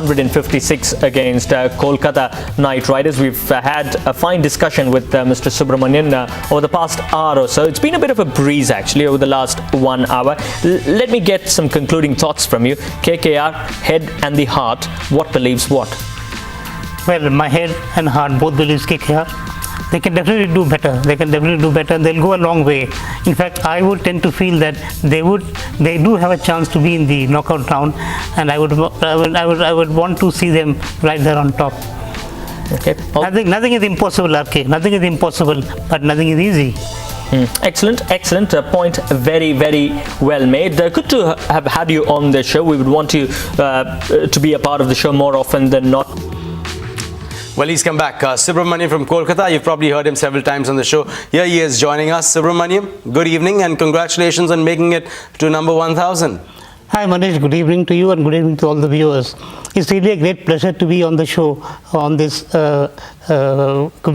156 against Kolkata Knight Riders. We've had a fine discussion with Mr. Subramanian over the past hour or so. It's been a bit of a breeze actually over the last 1 hour. Let me get some concluding thoughts from you. KKR, head and the heart, what believes what? Well, my head and heart both believes KKR. They can definitely do better. They can definitely do better. They'll go a long way. In fact, I would tend to feel that they do have a chance to be in the knockout round, and I would want to see them right there on top. Okay. Nothing is impossible, RK. Nothing is impossible, but nothing is easy. Excellent point. Very well made. Good to have had you on the show. We would want you to be a part of the show more often than not. Well, he's come back. Subramaniam from Kolkata. You've probably heard him several times on the show. Here he is joining us. Subramaniam, good evening and congratulations on making it to number 1000. Hi Manish, good evening to you and good evening to all the viewers. It's really a great pleasure to be on the show on this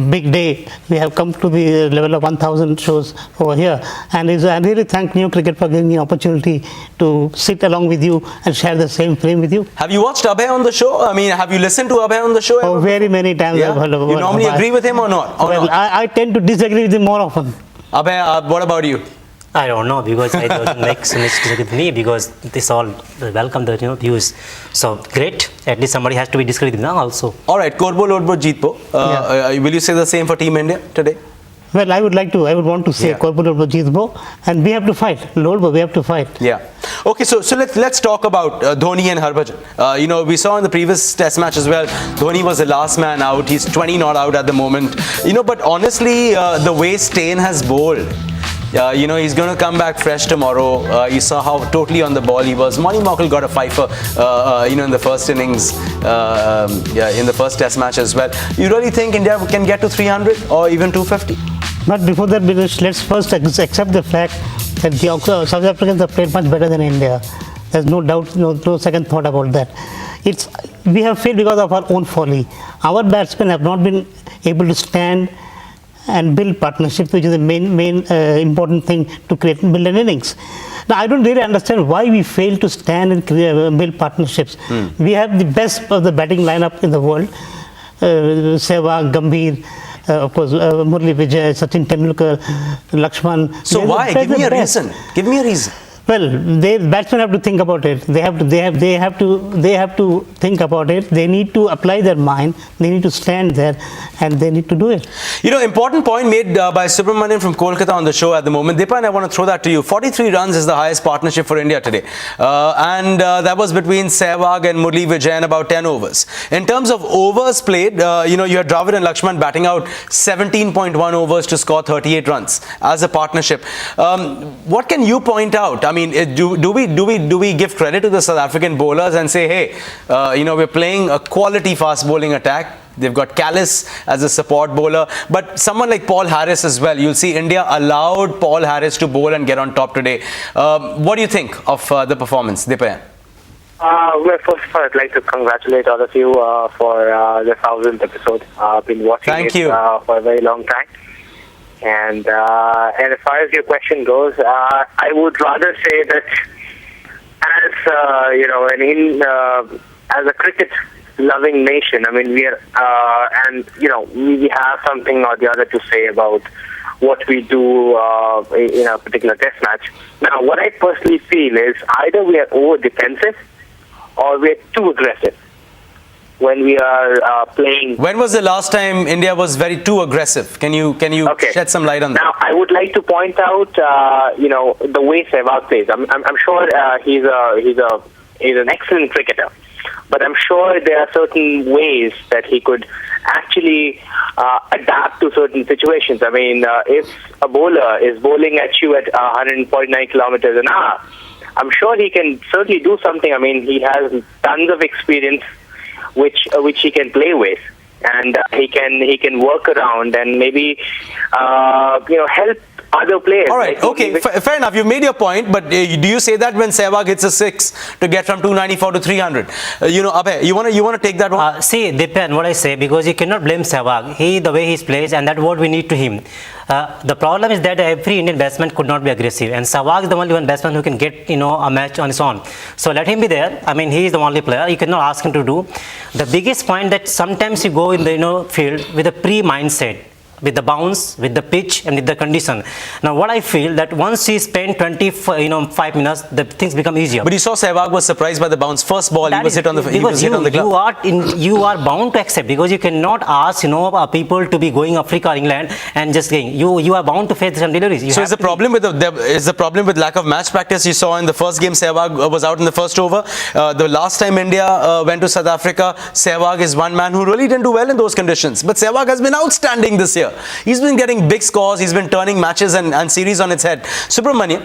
big day. We have come to the level of 1000 shows over here, and I really thank New Cricket for giving me an opportunity to sit along with you and share the same frame with you. Have you watched Abhay on the show? I mean, have you listened to Abhay on the show? Oh, very many times. Yeah? You normally agree with him or not? I tend to disagree with him more often. Abhay, what about you? I don't know, because I don't like so much disagree with me, because this all welcome the views. So great, at least somebody has to be disagreed with now also. All right, Korbo Lodbo Jeetbo. Will you say the same for Team India today? Well, I would want to say Korbo Lodbo Jeetbo, and we have to fight. Lodbo, we have to fight. Yeah. Okay, so let's talk about Dhoni and Harbhajan. We saw in the previous test match as well, Dhoni was the last man out. He's 20 not out at the moment. But honestly, the way Stain has bowled, he's going to come back fresh tomorrow. You saw how totally on the ball he was. Moni Mokal got a fifer, in the first innings, in the first test match as well. You really think India can get to 300 or even 250? But before that, let's first accept the fact that the South Africans have played much better than India. There's no doubt, no second thought about that. We have failed because of our own folly. Our batsmen have not been able to stand and build partnership, which is the main important thing to build an innings. Now, I don't really understand why we fail to stand and build partnerships. We have the best of the batting lineup in the world. Sehwag, Gambhir, of course, Murali Vijay, Sachin Tendulkar, Lakshman. So why? Give me a reason. Give me a reason. Well, batsmen have to think about it. They have to think about it. They need to apply their mind. They need to stand there, and they need to do it. Important point made by Subramanian from Kolkata on the show at the moment. Deepan, I want to throw that to you. 43 runs is the highest partnership for India today, and that was between Sehwag and Murali Vijay in about 10 overs. In terms of overs played, you had Dravid and Lakshman batting out 17.1 overs to score 38 runs as a partnership. What can you point out? I mean, do we give credit to the South African bowlers and say, hey, we're playing a quality fast bowling attack. They've got Callis as a support bowler, but someone like Paul Harris as well. You'll see India allowed Paul Harris to bowl and get on top today. What do you think of the performance, Deepan? Well, first of all, I'd like to congratulate all of you for the 1000th episode. I've been watching for a very long time. And as far as your question goes, I would rather say that as a cricket-loving nation, I mean, we have something or the other to say about what we do in a particular test match. Now, what I personally feel is either we are over-defensive or we are too aggressive when we are playing. When was the last time India was too aggressive? Can you shed some light on that? Now, I would like to point out, the way Sehwag plays. I'm sure he's an excellent cricketer, but I'm sure there are certain ways that he could actually adapt to certain situations. I mean, if a bowler is bowling at you at 149 kilometers an hour, I'm sure he can certainly do something. I mean, he has tons of experience which he can play with, and he can work around and maybe help other players. All right, like okay, fair enough. You've made your point, but do you say that when Sehwag hits a 6 to get from 294 to 300? Abhay, you want to take that one? See, depend what I say, because you cannot blame Sehwag. The way he plays, and that's what we need to him. The problem is that every Indian batsman could not be aggressive, and Sehwag is the only one batsman who can get a match on his own. So let him be there. I mean, he is the only player. You cannot ask him to do. The biggest point that sometimes you go in the field with a pre-mindset, with the bounce, with the pitch, and with the condition. Now, what I feel that once he spent 5 minutes, the things become easier. But you saw Sehwag was surprised by the bounce. First ball, he was hit on the glove. You are bound to accept, because you cannot ask people to be going Africa or England and just going. You are bound to face some deliveries. So is the problem with lack of match practice? You saw in the first game Sehwag was out in the first over. The last time India went to South Africa, Sehwag is one man who really didn't do well in those conditions. But Sehwag has been outstanding this year. He's been getting big scores. He's been turning matches and series on its head. Subramanian,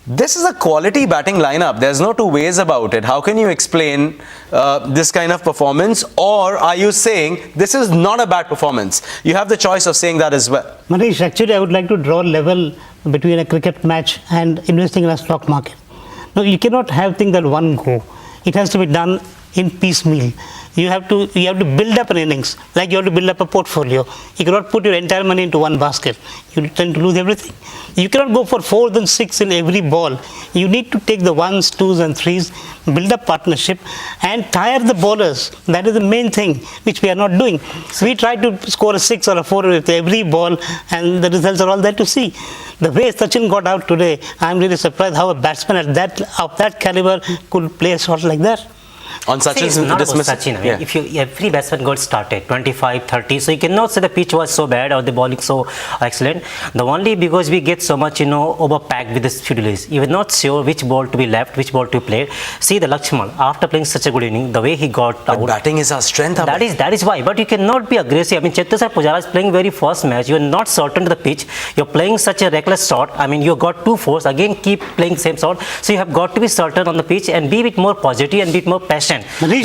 this is a quality batting lineup. There's no two ways about it. How can you explain this kind of performance? Or are you saying this is not a bad performance? You have the choice of saying that as well. Manish, actually, I would like to draw a level between a cricket match and investing in a stock market. No, you cannot have things at one go. It has to be done in piecemeal. You have to build up an innings, like you have to build up a portfolio. You cannot put your entire money into one basket. You tend to lose everything. You cannot go for 4s and 6 in every ball. You need to take the 1s, 2s and 3s, build up partnership and tire the bowlers. That is the main thing which we are not doing. So we try to score a 6 or a 4 with every ball, and the results are all there to see. The way Sachin got out today, I am really surprised how a batsman of that caliber could play a shot like that. On Sachin's dismissal. Sachin. I mean, if every batsman got started 25, 30, so you cannot say the pitch was so bad or the bowling so excellent. The only because we get so much overpacked with this few delays. You were not sure which ball to be left, which ball to play. See the Lakshman, after playing such a good inning, the way he got out. Batting is our strength. That is why. But you cannot be aggressive. I mean, Cheteshwar Pujara is playing very first match. You are not certain to the pitch. You are playing such a reckless shot. I mean, you got 2 fours. Again, keep playing same shot. So you have got to be certain on the pitch and be a bit more positive and be a bit more passionate. Manish,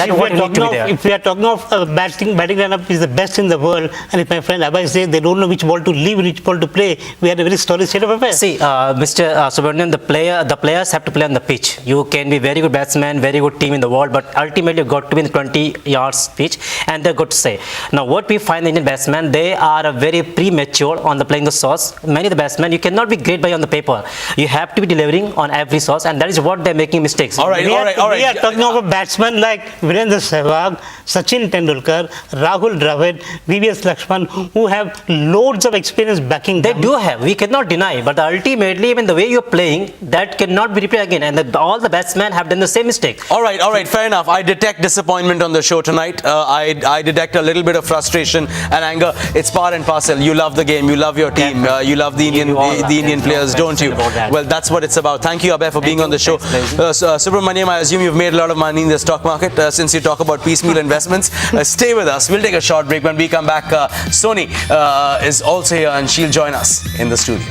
if we are talking of batting lineup is the best in the world, and if my friend Abhay says they don't know which ball to leave, which ball to play, we are a very sorry state of affairs. See, Mr. Subramanian, the players have to play on the pitch. You can be very good batsman, very good team in the world, but ultimately you've got to be in the 20 yards pitch, and they're good to say. Now, what we find in Indian batsmen, they are very premature on the playing the sauce. Many of the batsmen, you cannot be great by on the paper. You have to be delivering on every sauce, and that is what they're making mistakes. All right. We are talking of a batsman like Virendra Sehwag, Sachin Tendulkar, Rahul Dravid, VVS Lakshman, who have loads of experience backing them. They do have. We cannot deny. But ultimately, even the way you're playing, that cannot be repeated again. And all the batsmen have done the same mistake. All right. Fair enough. I detect disappointment on the show tonight. I detect a little bit of frustration and anger. It's part and parcel. You love the game. You love your team. You love the Indian players, don't you? Well, that's what it's about. Thank you, Abhay, for being on the show. Subramaniam, I assume you've made a lot of money in the stock market since you talk about piecemeal investments. Stay with us. We'll take a short break. When we come back, Soni is also here and she'll join us in the studio.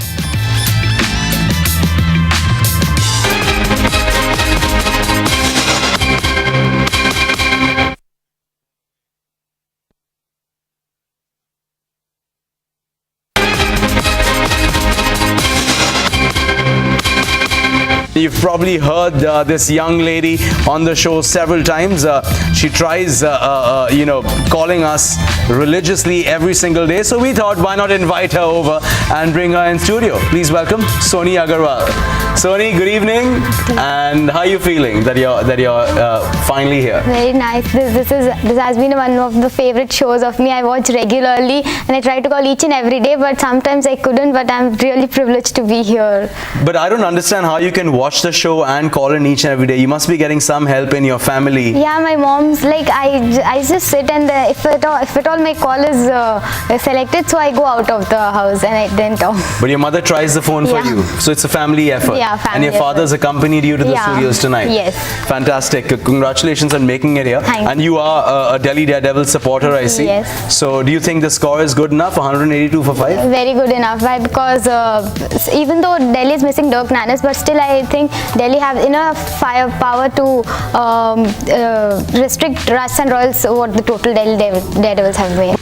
You've probably heard this young lady on the show several times. She tries, calling us religiously every single day. So we thought, why not invite her over and bring her in studio? Please welcome Soni Agarwal. Soni, good evening. And how are you feeling that you're finally here? Very nice. This has been one of the favorite shows of me. I watch regularly and I try to call each and every day, but sometimes I couldn't. But I'm really privileged to be here. But I don't understand how you can watch the show and call in each and every day. You must be getting some help in your family. Yeah, my mom's like I just sit and if at all my call is selected, so I go out of the house and I then talk. But your mother tries the phone for you, so it's a family effort. Yeah, family and your father's accompanied you to the studios tonight. Yes. Fantastic. Congratulations on making it here. Thanks. And you are a Delhi Daredevil supporter, I see. Yes. So do you think the score is good enough? 182 for 5? Very good enough. Why? Because even though Delhi is missing Dirk Nannes, but still I think Delhi have enough firepower to restrict Rajasthan Royals what the total Delhi Daredevils have made.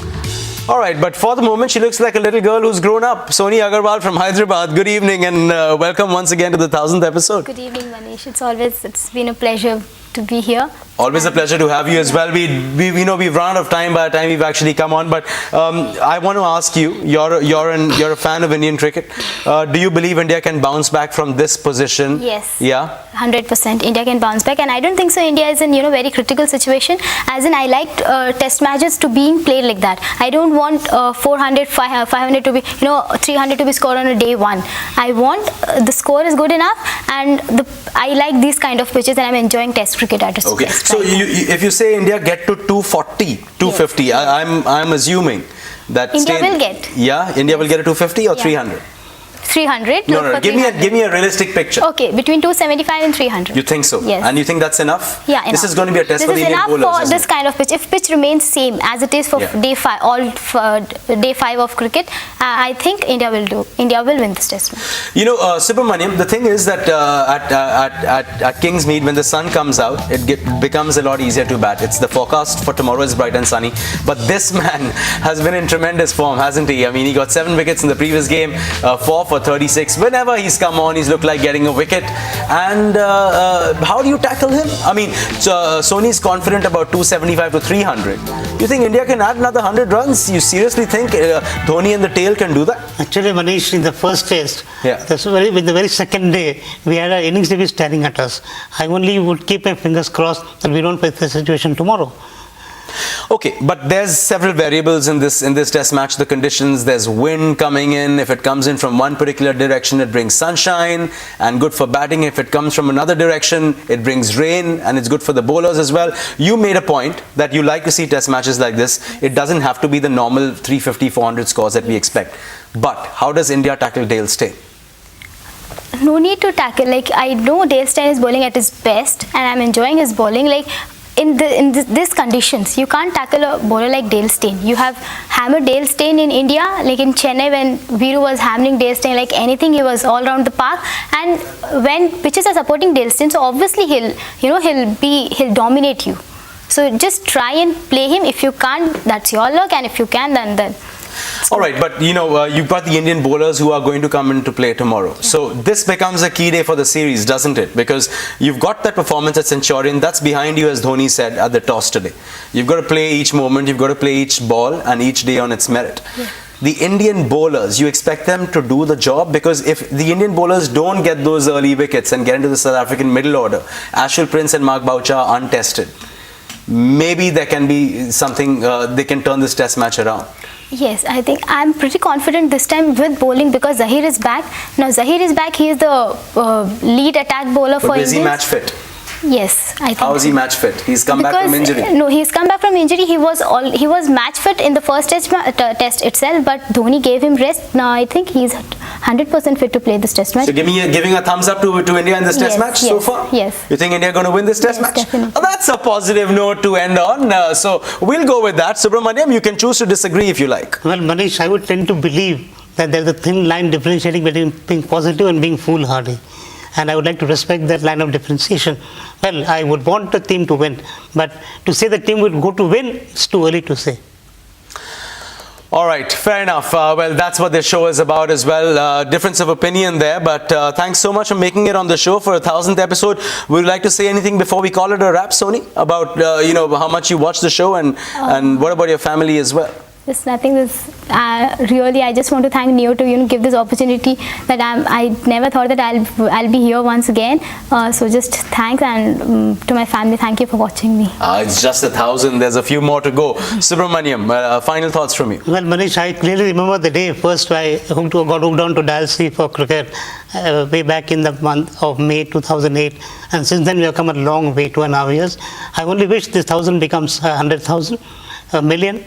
All right, but for the moment, she looks like a little girl who's grown up. Soni Agarwal from Hyderabad. Good evening and welcome once again to the 1000th episode. Good evening, Manish. It's been a pleasure to be here. Always a pleasure to have you as well. We know we've run out of time by the time we've actually come on, but I want to ask you, you're a fan of Indian cricket. Do you believe India can bounce back from this position? Yes. Yeah? 100%. India can bounce back, and I don't think so India is in very critical situation. As in, I like test matches to being played like that. I don't want 400, 500 to be 300 to be scored on a day one. I want the score is good enough, and I like these kind of pitches, and I'm enjoying test cricket at its Okay. best So right now. if you say India get to 240, 250, Yes. I'm assuming that India will get. Yeah, India will get a 250 or Yeah. 300. 300. No. Give me a realistic picture. Okay, between 275 and 300. You think so? Yes. And you think that's enough? Yeah, enough. This is going to be a test for the Indian This is bowlers. enough for isn't this it? kind of pitch. If pitch remains same as it is for Yeah. day 5 of cricket, I think India will win this test match. Subramaniam, the thing is that at Kingsmead, when the sun comes out, it becomes a lot easier to bat. It's the forecast for tomorrow is bright and sunny. But this man has been in tremendous form, hasn't he? I mean, he got 7 wickets in the previous game, 4 for 36. Whenever he's come on, he's looked like getting a wicket. And how do you tackle him? I mean, Sony's confident about 275 to 300. You think India can add another 100 runs? You seriously think Dhoni and the tail can do that? Actually, Manish, in the first test, Yeah. with the very second day, we had our innings to be staring at us. I only would keep my fingers crossed that we don't face the situation tomorrow. Okay, but there's several variables in this test match. The conditions, there's wind coming in. If it comes in from one particular direction, it brings sunshine and good for batting. If it comes from another direction, it brings rain and it's good for the bowlers as well. You made a point that you like to see test matches like this. It doesn't have to be the normal 350, 400 scores that we expect. But how does India tackle Dail Steyn? No need to tackle. Like, I know Dail Steyn is bowling at his best, and I'm enjoying his bowling. Like, in these conditions, you can't tackle a bowler like Dail Steyn. You have hammered Dail Steyn in India, like in Chennai when Viru was hammering Dail Steyn like anything. He was all around the park, and when pitches are supporting Dail Steyn, so obviously he'll dominate you. So just try and play him. If you can't, that's your luck, and if you can, then. All right, but you've got the Indian bowlers who are going to come into play tomorrow. Yeah. So this becomes a key day for the series, doesn't it? Because you've got that performance at Centurion, that's behind you, as Dhoni said at the toss today. You've got to play each moment, you've got to play each ball and each day on its merit. Yeah. The Indian bowlers, you expect them to do the job? Because if the Indian bowlers don't get those early wickets and get into the South African middle order, Ashwin Prince and Mark Boucher are untested. Maybe there can be something, they can turn this test match around. Yes, I think I'm pretty confident this time with bowling because Zahir is back. Now Zahir is back. He is the lead attack bowler for India. Is he match fit? Yes, I think. How is he match fit? He's come back from injury. No, he's come back from injury. He was match fit in the first test itself, but Dhoni gave him rest. Now I think he's 100% fit to play this test match. So giving a thumbs up to India in this test match so far? Yes. You think India are going to win this test match? Definitely. Oh, that's a positive note to end on. So we'll go with that. Subramaniam, you can choose to disagree if you like. Well, Manish, I would tend to believe that there's a thin line differentiating between being positive and being foolhardy. And I would like to respect that line of differentiation. Well, I would want the team to win, but to say the team would go to win, it's too early to say. All right, fair enough. Well, that's what this show is about as well. Difference of opinion there, but thanks so much for making it on the show for a 1000th episode. Would you like to say anything before we call it a wrap, Soni, about how much you watch the show and what about your family as well? There's nothing. Really, I just want to thank Neo to give this opportunity. That I never thought that I'll be here once again. So just thanks, and to my family, thank you for watching me. It's just 1,000. There's a few more to go. Subramaniam, final thoughts from you. Well, Manish, I clearly remember the day first I got hooked on to Dail for cricket way back in the month of May 2008, and since then we have come a long way, 2.5 years. I only wish this 1,000 becomes 100,000, a million.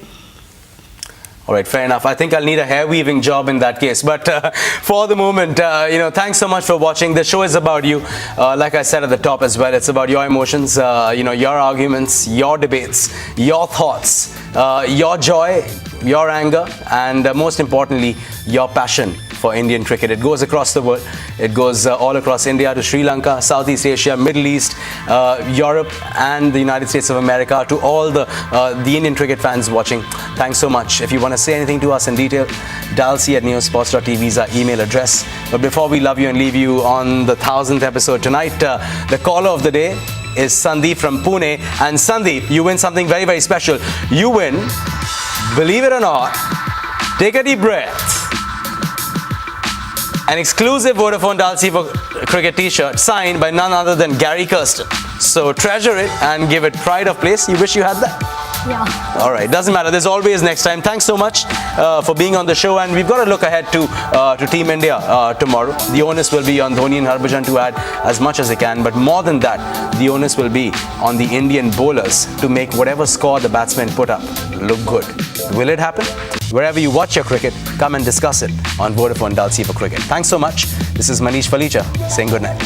All right, fair enough. I think I'll need a hair weaving job in that case. But for the moment, thanks so much for watching. The show is about you. Like I said at the top as well, it's about your emotions, your arguments, your debates, your thoughts, your joy, your anger, and most importantly, your passion for Indian cricket. It goes across the world. It goes all across India to Sri Lanka, Southeast Asia, Middle East, Europe, and the United States of America. To all the Indian cricket fans watching, thanks so much. If you want to say anything to us in detail, dalc@neosports.tv is our email address. But before we love you and leave you on the 1000th episode tonight, the caller of the day is Sandeep from Pune. And Sandeep, you win something very, very special. You win, believe it or not, take a deep breath, an exclusive Vodafone Dalsi for Cricket t-shirt signed by none other than Gary Kirsten. So treasure it and give it pride of place. You wish you had that? Yeah. All right, doesn't matter. There's always next time. Thanks so much for being on the show, and we've got to look ahead to Team India tomorrow. The onus will be on Dhoni and Harbhajan to add as much as they can, but more than that, the onus will be on the Indian bowlers to make whatever score the batsmen put up look good. Will it happen? Wherever you watch your cricket, come and discuss it on Vodafone Dalsi for Cricket. Thanks so much. This is Manish Falicha saying good night.